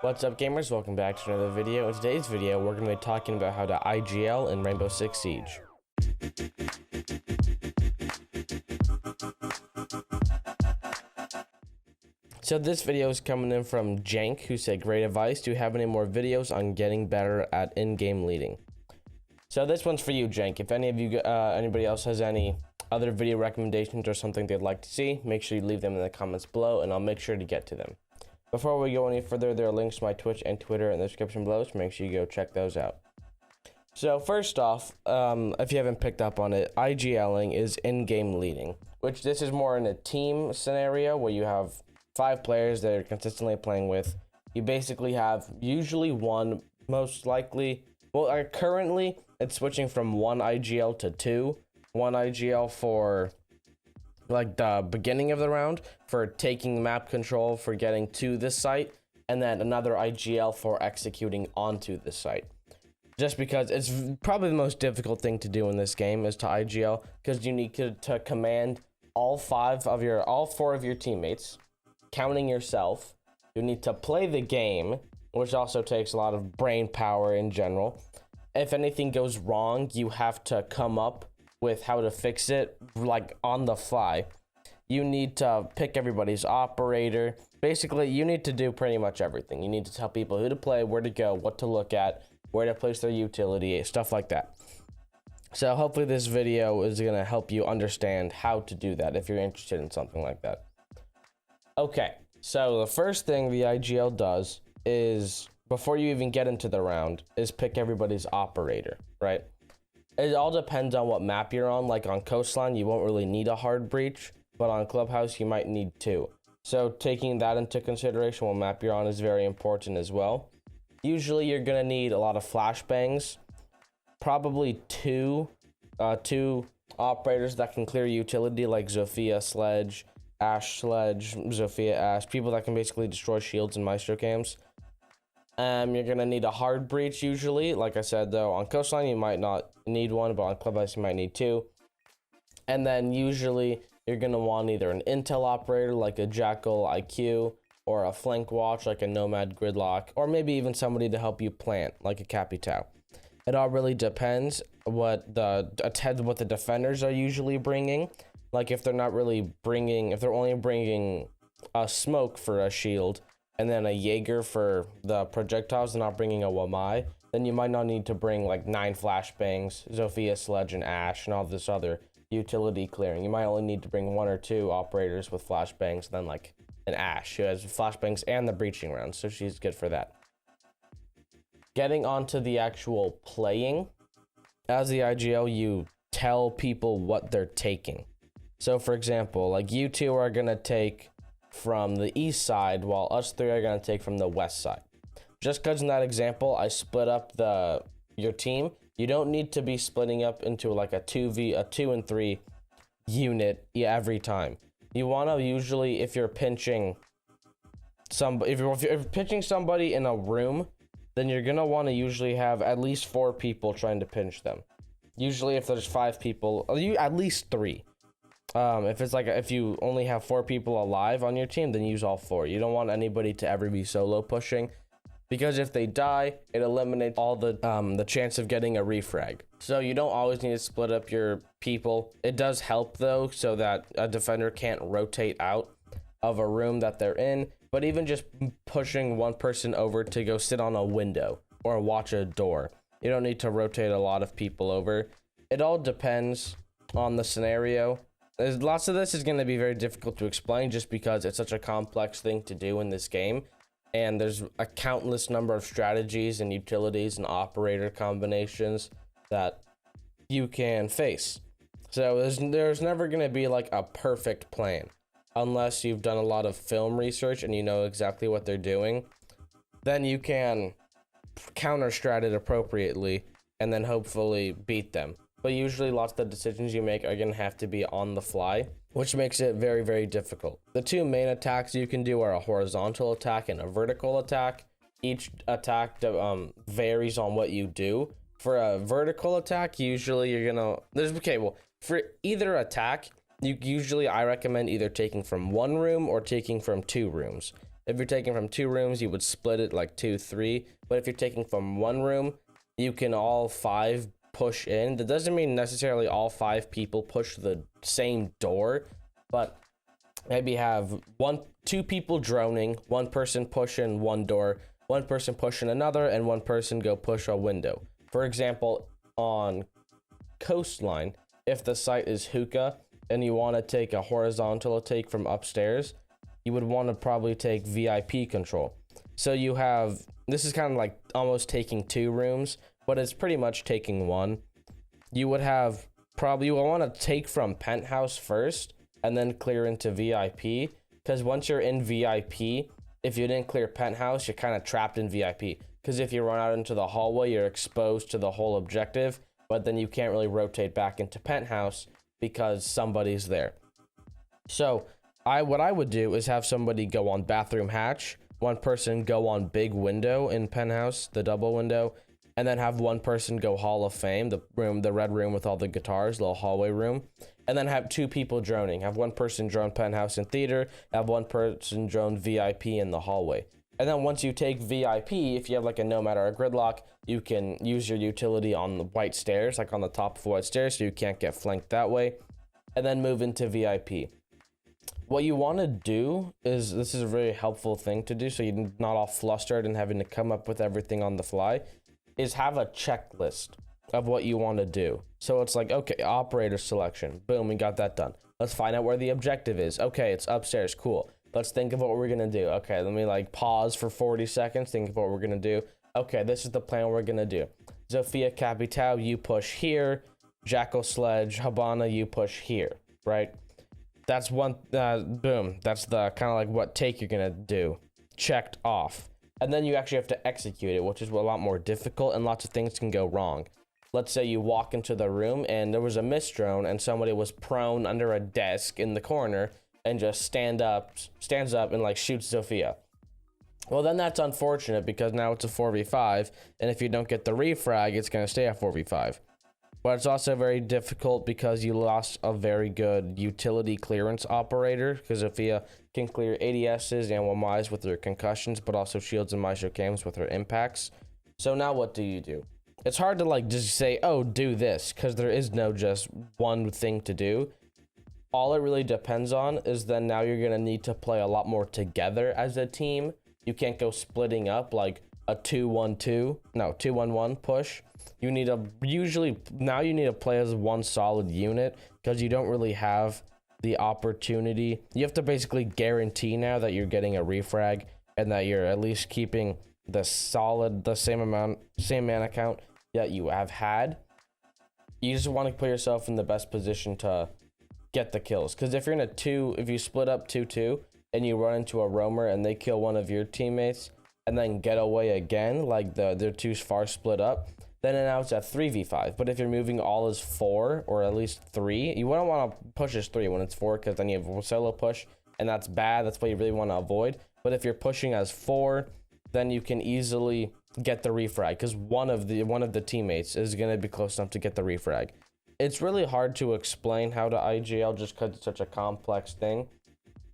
What's up, gamers? Welcome back to another video. In today's video, we're going to be talking about how to IGL in Rainbow Six Siege. So this video is coming in from Jank, who said, "Great advice. Do you have any more videos on getting better at in-game leading?" So this one's for you, Jank. If any of you, anybody else has any other video recommendations or something they'd like to see, make sure you leave them in the comments below, and I'll make sure to get to them. Before we go any further, there are links to my Twitch and Twitter in the description below, so make sure you go check those out. So first off, if you haven't picked up on it, IGLing is in-game leading, which this is more in a team scenario where you have 5 players that you're consistently playing with. You basically have usually one, most likely, well, currently it's switching from 1 IGL to 2. 1 IGL for like the beginning of the round for taking map control for getting to this site, and then another IGL for executing onto this site. Just because it's probably the most difficult thing to do in this game is to IGL, because you need to command all 4 of your teammates, counting yourself. You need to play the game, which also takes a lot of brain power in general. If anything goes wrong, you have to come up with how to fix it, like on the fly. You need to pick everybody's operator. Basically, you need to do pretty much everything. You need to tell people who to play, where to go, what to look at, where to place their utility, stuff like that. So hopefully this video is going to help you understand how to do that if you're interested in something like that. Okay, so the first thing the IGL does is, before you even get into the round, is pick everybody's operator, right? It all depends on what map you're on. Like on Coastline, you won't really need a hard breach, but on Clubhouse, you might need 2. So taking that into consideration, what map you're on is very important as well. Usually, you're gonna need a lot of flashbangs, probably two operators that can clear utility, like Zofia Sledge, Ash Sledge, Zofia Ash, people that can basically destroy shields and Maestro cams. You're gonna need a hard breach usually. Like I said, though, on Coastline you might not need one, but on Clubhouse you might need 2. And then usually you're gonna want either an intel operator like a Jackal IQ, or a flank watch like a Nomad Gridlock, or maybe even somebody to help you plant like a Capitao. It all really depends what the defenders are usually bringing. Like if they're only bringing a smoke for a shield, and then a Jaeger for the projectiles, and not bringing a Wamai, then you might not need to bring like 9 flashbangs, Zofia Sledge, and Ash, and all this other utility clearing. You might only need to bring 1 or 2 operators with flashbangs, and then like an Ash who has flashbangs and the breaching rounds, so she's good for that. Getting onto the actual playing, as the IGL, you tell people what they're taking. So for example, like you 2 are gonna take from the east side, while us 3 are going to take from the west side. Just because in that example I split up your team, you don't need to be splitting up into like a 2 and 3 unit every time. You want to usually, if you're pinching if you're pinching somebody in a room, then you're going to want to usually have at least 4 people trying to pinch them. Usually if there's 5 people, at least 3. If you only have 4 people alive on your team, then use all 4. You don't want anybody to ever be solo pushing, because if they die, it eliminates all the chance of getting a refrag. So you don't always need to split up your people. It does help though, so that a defender can't rotate out of a room that they're in. But even just pushing one person over to go sit on a window or watch a door, you don't need to rotate a lot of people over. It all depends on the scenario. Lots of this is going to be very difficult to explain just because it's such a complex thing to do in this game, and there's a countless number of strategies and utilities and operator combinations that you can face. So there's never going to be like a perfect plan unless you've done a lot of film research and you know exactly what they're doing. Then you can counter strat it appropriately and then hopefully beat them. But usually lots of the decisions you make are going to have to be on the fly, which makes it very, very difficult. The 2 main attacks you can do are a horizontal attack and a vertical attack. Each attack varies on what you do. For a vertical attack, usually you're going to... for either attack, I recommend either taking from 1 room or taking from 2 rooms. If you're taking from 2 rooms, you would split it like 2, 3. But if you're taking from 1 room, you can all 5 push in. That doesn't mean necessarily all 5 people push the same door, but maybe have 2 people droning, 1 person push in 1 door, 1 person push in another, and 1 person go push a window. For example, on Coastline, if the site is hookah and you want to take a horizontal take from upstairs, you would want to probably take VIP control. So you have, this is kind of like almost taking 2 rooms, but it's pretty much taking 1. You would have probably, you will want to take from penthouse first and then clear into VIP, because once you're in VIP, if you didn't clear penthouse, you're kind of trapped in VIP, because if you run out into the hallway, you're exposed to the whole objective, but then you can't really rotate back into penthouse because somebody's there. So what I would do is have somebody go on bathroom hatch, 1 person go on big window in penthouse, the double window, and then have 1 person go Hall of Fame, the red room with all the guitars, little hallway room, and then have 2 people droning. Have 1 person drone penthouse and theater, have 1 person drone VIP in the hallway. And then once you take VIP, if you have like a nomad or a gridlock, you can use your utility on the white stairs, like on the top of white stairs, so you can't get flanked that way, and then move into VIP. What you want to do is, this is a very helpful thing to do, so you're not all flustered and having to come up with everything on the fly, is have a checklist of what you want to do. So it's like, okay, operator selection, boom, we got that done. Let's find out where the objective is. Okay, it's upstairs, cool. Let's think of what we're gonna do. Okay, let me like pause for 40 seconds, think of what we're gonna do. Okay, this is the plan we're gonna do. Zofia Capital, you push here. Jackal Sledge, Habana, you push here, right? That's one, boom. That's the kind of like what take you're gonna do. Checked off. And then you actually have to execute it, which is a lot more difficult and lots of things can go wrong. Let's say you walk into the room and there was a mist drone and somebody was prone under a desk in the corner and just stands up and like shoots Zofia. Well, then that's unfortunate because now it's a 4v5, and if you don't get the refrag, it's going to stay at 4v5. But it's also very difficult because you lost a very good utility clearance operator, because Zofia can clear ADSs and WMIs with their concussions, but also shields and Maestro cams with her impacts. So now what do? It's hard to like just say, oh, do this, because there is no just one thing to do. All it really depends on is then now you're going to need to play a lot more together as a team. You can't go splitting up like a 2-1-2, no, 2-1-1 push. You need to play as one solid unit, because you don't really have the opportunity. You have to basically guarantee now that you're getting a refrag and that you're at least keeping the same mana count that you have had. You just want to put yourself in the best position to get the kills, because if you split up 2-2 and you run into a roamer and they kill one of your teammates and then get away again, like they're too far split up, then now it's a 3v5. But if you're moving all as 4 or at least 3, you wouldn't want to push as 3 when it's 4, because then you have a solo push and that's bad. That's what you really want to avoid. But if you're pushing as 4, then you can easily get the refrag, because one of the teammates is going to be close enough to get the refrag. It's really hard to explain how to IGL just because it's such a complex thing,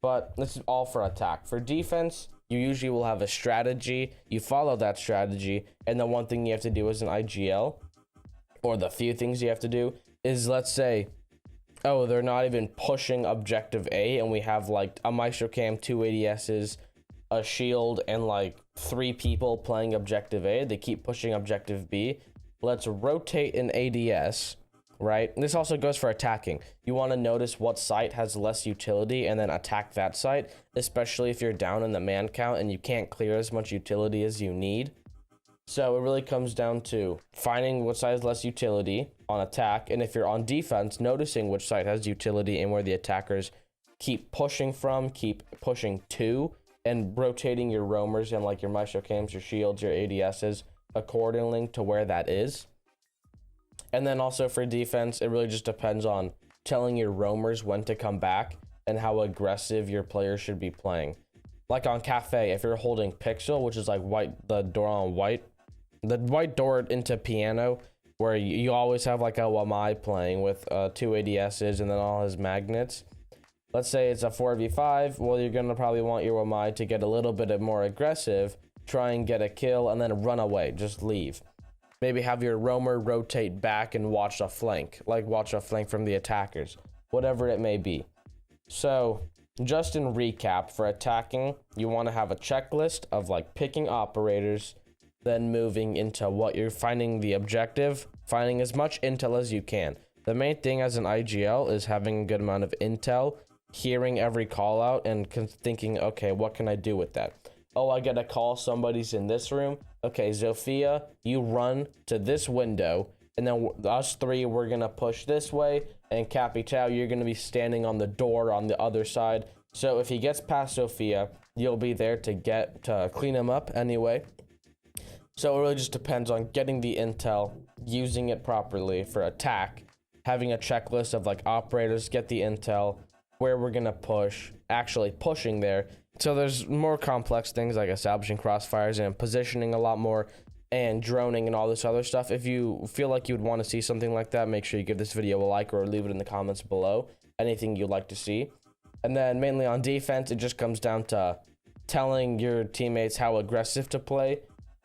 but this is all for attack. For defense, you usually will have a strategy, you follow that strategy, and the one thing you have to do as an IGL, or the few things you have to do, is let's say, oh, they're not even pushing objective A, and we have like a Maestro Cam, 2 ADSs, a shield, and like 3 people playing objective A. They keep pushing objective B. Let's rotate an ADS, right? And this also goes for attacking. You want to notice what site has less utility and then attack that site, especially if you're down in the man count and you can't clear as much utility as you need. So it really comes down to finding what site has less utility on attack, and if you're on defense, noticing which site has utility and where the attackers keep pushing from, keep pushing to, and rotating your roamers and like your Maestro cams, your shields, your ADSs accordingly to where that is. And then also for defense, it really just depends on telling your roamers when to come back and how aggressive your players should be playing. Like on Cafe, if you're holding Pixel, which is like white, the door on white, the white door into piano, where you always have like a Wamai playing with 2 ADSs and then all his magnets. Let's say it's a 4v5. Well, you're going to probably want your Wamai to get a little bit more aggressive, try and get a kill, and then run away. Just leave. Maybe have your roamer rotate back and watch a flank. Like, watch a flank from the attackers. Whatever it may be. So, just in recap, for attacking, you want to have a checklist of, like, picking operators, then moving into what you're finding the objective, finding as much intel as you can. The main thing as an IGL is having a good amount of intel, hearing every call out, and thinking, okay, what can I do with that? Oh, I get a call, somebody's in this room. Okay, Zofia, you run to this window, and then us three, we're gonna push this way, and Capitao, you're gonna be standing on the door on the other side. So if he gets past Zofia, you'll be there to clean him up anyway. So it really just depends on getting the intel, using it properly for attack, having a checklist of like operators, get the intel, where we're gonna push, actually pushing there. So there's more complex things like establishing crossfires and positioning a lot more, and droning and all this other stuff. If you feel like you would want to see something like that, make sure you give this video a like or leave it in the comments below. Anything you'd like to see. And then mainly on defense, it just comes down to telling your teammates how aggressive to play,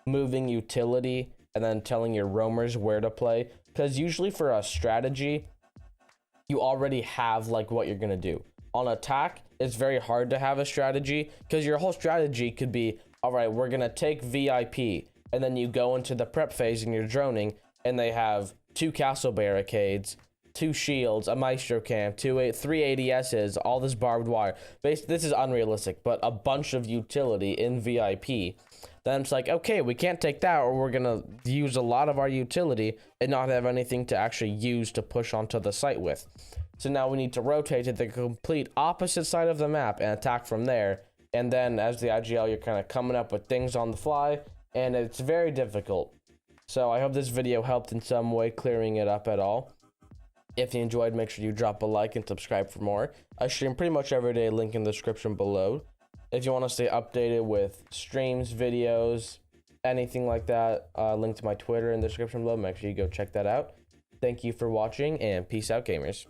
moving utility, and then telling your roamers where to play. Because usually for a strategy, you already have like what you're gonna do. On attack, it's very hard to have a strategy because your whole strategy could be, all right, we're gonna take VIP, and then you go into the prep phase and you're droning, and they have 2 castle barricades, 2 shields, a maestro camp, 3 ADSs, all this barbed wire. Basically, this is unrealistic, but a bunch of utility in VIP. Then it's like, okay, we can't take that, or we're gonna use a lot of our utility and not have anything to actually use to push onto the site with. So now we need to rotate to the complete opposite side of the map and attack from there. And then as the IGL, you're kind of coming up with things on the fly, and it's very difficult. So I hope this video helped in some way, clearing it up at all. If you enjoyed, make sure you drop a like and subscribe for more. I stream pretty much every day, link in the description below. If you want to stay updated with streams, videos, anything like that, link to my Twitter in the description below. Make sure you go check that out. Thank you for watching, and peace out, gamers.